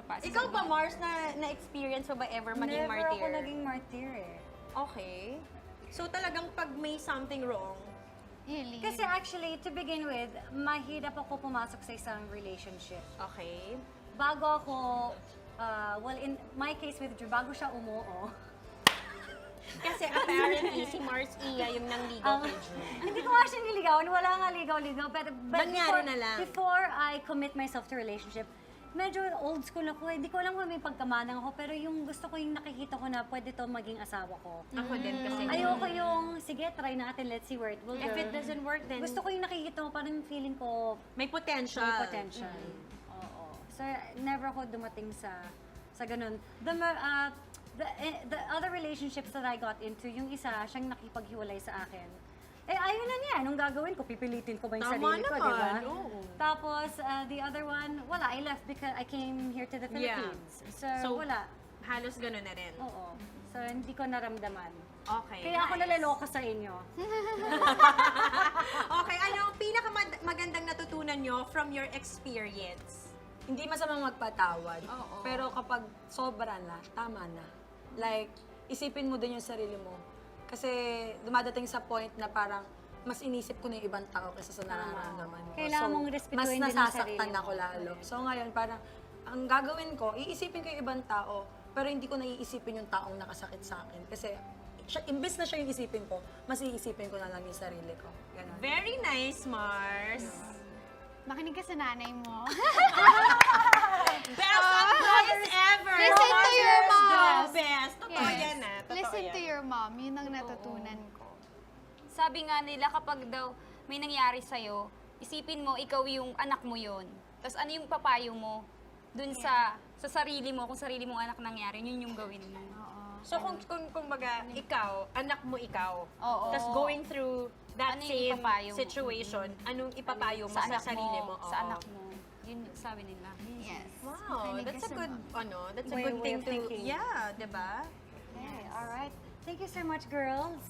past. Ikaw ba, Mars, na-experience mo ba ever maging Never martyr? ako naging martyr eh. Okay. So talagang pag may something wrong, Really? Kasi actually, to begin with, mahirap ako pumasok sa isang relationship. okay. Bago ako, well, in my case with Drew, bago siya umuo. Kasi apparently, si Mars Iya yung nangligaw kay Drew. Hindi ko nga siya niligawan, wala nga ligaw-ligaw. But Nangyari na lang. Before I commit myself to relationship, medyo old school ako. Hindi ko alam kung may pagkamanang ako, pero yung gusto ko yung nakikita ko na pwede to maging asawa ko. Ako din kasi. Ayoko yung, sige, try natin, let's see where it will go. If it doesn't work, then Gusto ko yung nakikita mo, parang feeling ko may potential. may potential. Oo. So, never ako dumating sa ganun. The other relationships that I got into, yung isa, siyang nakipaghiwalay sa akin. Eh, ayun na niya. Anong gagawin ko? Pipilitin ko ba yung Tama sarili ko, di naman, ba? oo. Tapos, the other one, wala. I left because I came here to the Yeah. Philippines. So, wala. Halos gano'n na rin. Oo. So, hindi ko naramdaman. Okay. Kaya ako nalaloka sa inyo. Okay, ano ang pinakamagandang natutunan nyo from your experience? Hindi masamang magpatawad. Oo. Pero kapag sobra na, tama na. Like, isipin mo din yung sarili mo. Kasi dumadating sa point na parang mas inisip ko na yung ibang tao kaysa sa nararamdaman ko. Kailangan mong respetuhin mas din yung nasasaktan sarili ako mo. lalo. So ngayon, parang ang gagawin ko, iisipin ko yung ibang tao, pero hindi ko naiisipin yung taong nakasakit sa akin. Kasi imbes na siya yung isipin ko, mas iisipin ko na lang yung sarili ko. Ganon. Very nice, Mars. Makinig ka sa nanay mo. Best advice ever! Listen to your Mothers, mom. the best. Totoo yan ah. Totoo Listen yan. to your mom. Yun ang natutunan ko. Sabi nga nila kapag daw may nangyari sa'yo, isipin mo ikaw yung anak mo yon. Tapos ano yung papayo mo dun sa sarili mo, kung sarili mong anak nangyari, yun yung gawin mo. So kung baga, ikaw, anak mo ikaw, Oo. tapos going through that Ano yung same ipapayo mo? situation, anong ipapayo mo Sa sa anak sarili mo? Sa Oo. anak mo. Yun yung sabi nila. Yes. Wow, Makinig that's ka a sa good, mom. that's a Way good thing of to, thinking. yeah, diba? Okay, alright. Thank you so much, girls.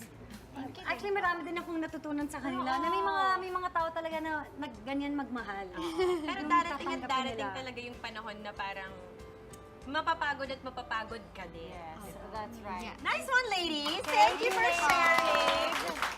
Thank you. Actually, marami din akong natutunan sa kanila. Na may mga tao talaga na ganyan magmahal. Pero Yung darating at tatanggapin darating nila. talaga yung panahon na parang mapapagod at mapapagod ka din. Yes, that's right. Yeah. Nice one, ladies! Thank you for sharing!